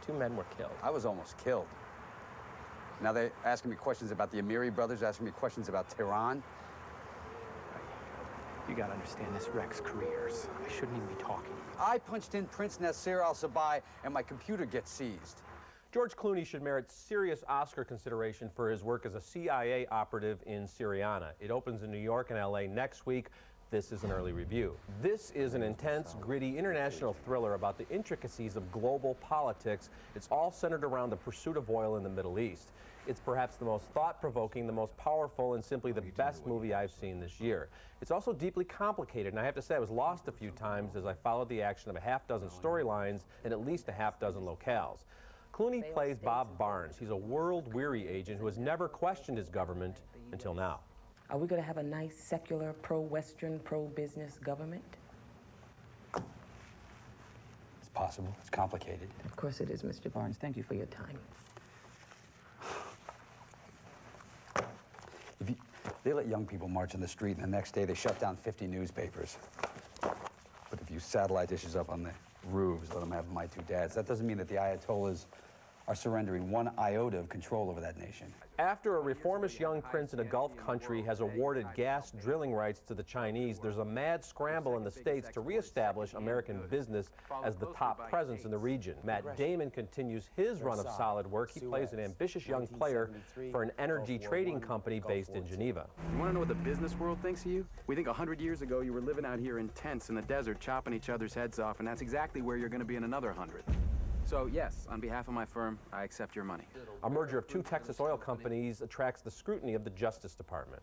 2 men were killed. I was almost killed. Now they're asking me questions about the Amiri brothers, asking me questions about Tehran. You gotta understand, this wrecks careers. I shouldn't even be talking. I punched in Prince Nasser al-Sabah and my computer gets seized. George Clooney should merit serious Oscar consideration for his work as a CIA operative in Syriana. It opens in New York and LA next week. This is an early review. This is an intense, gritty international thriller about the intricacies of global politics. It's all centered around the pursuit of oil in the Middle East. It's perhaps the most thought-provoking, the most powerful, and simply the best movie I've seen this year. It's also deeply complicated, and I have to say I was lost a few times as I followed the action of a half-dozen storylines and at least a half-dozen locales. Clooney plays Bob Barnes. He's a world-weary agent who has never questioned his government until now. Are we going to have a nice, secular, pro-Western, pro-business government? It's possible. It's complicated. Of course it is, Mr. Barnes. Thank you for your time. They let young people march in the street, and the next day they shut down 50 newspapers. But if you satellite dishes up on the roofs, let them have my 2 dads, that doesn't mean that the Ayatollahs are surrendering 1 iota of control over that nation. After a reformist young prince in a Gulf country has awarded gas drilling rights to the Chinese, there's a mad scramble in the States to reestablish American business as the top presence in the region. Matt Damon continues his run of solid work. He plays an ambitious young player for an energy trading company based in Geneva. You want to know what the business world thinks of you? We think 100 years ago you were living out here in tents in the desert, chopping each other's heads off, and that's exactly where you're going to be in another 100. So, yes, on behalf of my firm, I accept your money. A merger of 2 Texas oil companies attracts the scrutiny of the Justice Department.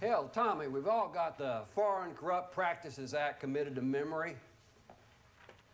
Hell, Tommy, we've all got the Foreign Corrupt Practices Act committed to memory.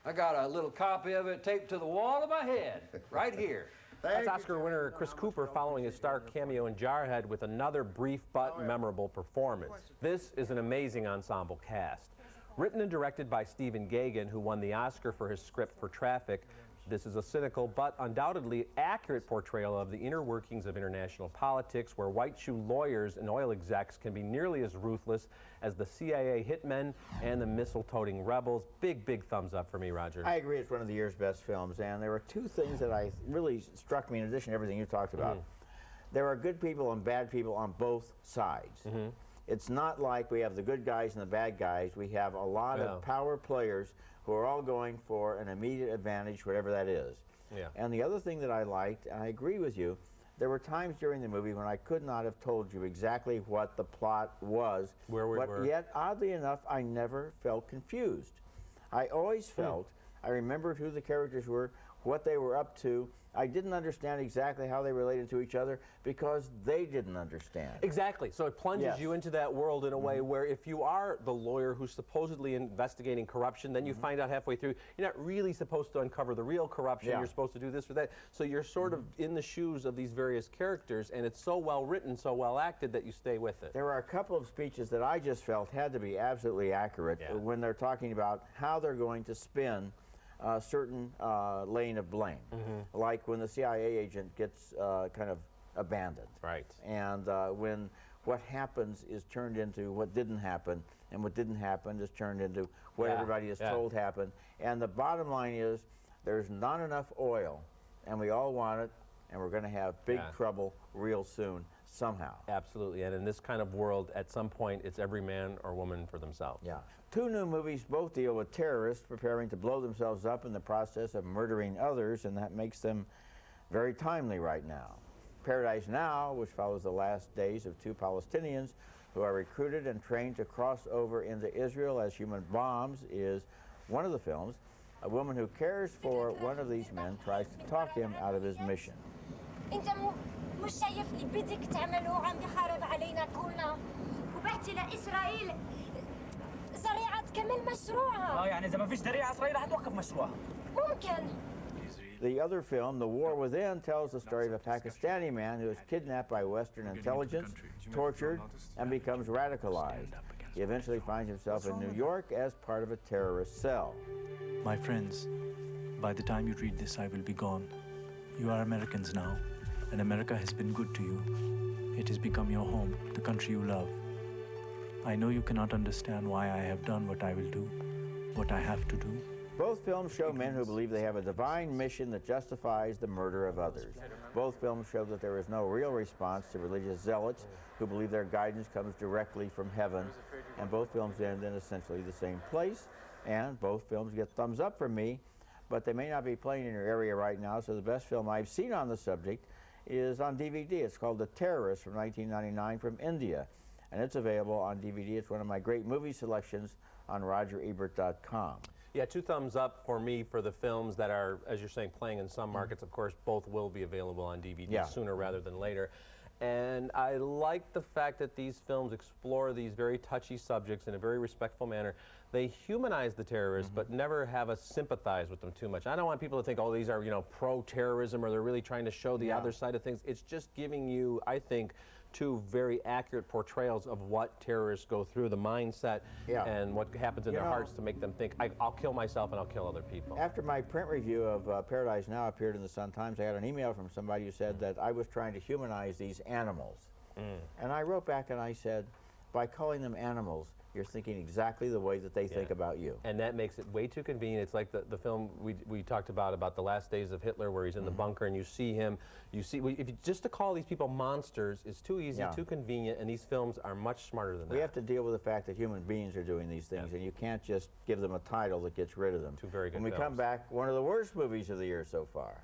I got a little copy of it taped to the wall of my head, right here. That's Oscar winner Chris Cooper following his star cameo in Jarhead with another brief but memorable performance. This is an amazing ensemble cast. Written and directed by Stephen Gaghan, who won the Oscar for his script for Traffic, this is a cynical but undoubtedly accurate portrayal of the inner workings of international politics, where white-shoe lawyers and oil execs can be nearly as ruthless as the CIA hitmen and the missile-toting rebels. Big, big thumbs up for me, Roger. I agree, it's one of the year's best films, and there were 2 things that really struck me in addition to everything you talked about. There are good people and bad people on both sides. It's not like we have the good guys and the bad guys. We have a lot of power players who are all going for an immediate advantage, whatever that is. And the other thing that I liked, and I agree with you, there were times during the movie when I could not have told you exactly what the plot was, but yet, oddly enough, I never felt confused. I always felt, I remembered who the characters were, what they were up to. I didn't understand exactly how they related to each other because they didn't understand. Exactly. So it plunges you into that world in a way where if you are the lawyer who's supposedly investigating corruption, then you find out halfway through you're not really supposed to uncover the real corruption. You're supposed to do this or that. So you're sort of in the shoes of these various characters, and it's so well written, so well acted that you stay with it. There are a couple of speeches that I just felt had to be absolutely accurate when they're talking about how they're going to spin a certain lane of blame, like when the CIA agent gets kind of abandoned. And when what happens is turned into what didn't happen, and what didn't happen is turned into what everybody is told happened. And the bottom line is there's not enough oil, and we all want it, and we're going to have big trouble real soon. Somehow. Absolutely, and in this kind of world, at some point, it's every man or woman for themselves. 2 new movies both deal with terrorists preparing to blow themselves up in the process of murdering others, and that makes them very timely right now. Paradise Now, which follows the last days of 2 Palestinians who are recruited and trained to cross over into Israel as human bombs, is one of the films. A woman who cares for one of these men tries to talk him out of his mission. مش شايف اللي بدك تعمله عم بيحارب علينا كلنا وبعتي لإسرائيل ذريعة تكمل مشروعها. يعني إذا ما فيش ذريعة إسرائيل رح توقف مشروعها. ممكن. The other film, The War Within, tells the story of a Pakistani man who is kidnapped by Western intelligence, tortured, and becomes radicalized. He eventually finds himself in New York as part of a terrorist cell. My friends, by the time you read this, I will be gone. You are Americans now. And America has been good to you. It has become your home, the country you love. I know you cannot understand why I have done what I will do, what I have to do, Both films show men who believe they have a divine mission that justifies the murder of others. Both films show that there is no real response to religious zealots who believe their guidance comes directly from heaven. And both films end in essentially the same place. And both films get thumbs up from me, but they may not be playing in your area right now, so the best film I've seen on the subject is on DVD. It's called The Terrorist from 1999 from India. And it's available on DVD. It's one of my great movie selections on RogerEbert.com. Yeah, 2 thumbs up for me for the films that are, as you're saying, playing in some markets. Of course, both will be available on DVD sooner rather than later. And I like the fact that these films explore these very touchy subjects in a very respectful manner. They humanize the terrorists, but never have us sympathize with them too much. I don't want people to think, oh, these are, you know, pro-terrorism, or they're really trying to show the other side of things. It's just giving you, I think, 2 very accurate portrayals of what terrorists go through, the mindset, and what happens in their hearts to make them think, I'll kill myself and I'll kill other people. After my print review of Paradise Now appeared in the Sun-Times, I got an email from somebody who said that I was trying to humanize these animals. And I wrote back and I said, by calling them animals, you're thinking exactly the way that they think about you. And that makes it way too convenient. It's like the film we talked about the last days of Hitler, where he's in the bunker and you see him, just to call these people monsters is too easy, too convenient, and these films are much smarter than that. We have to deal with the fact that human beings are doing these things, and you can't just give them a title that gets rid of them. 2 very good films. When we come back, one of the worst movies of the year so far.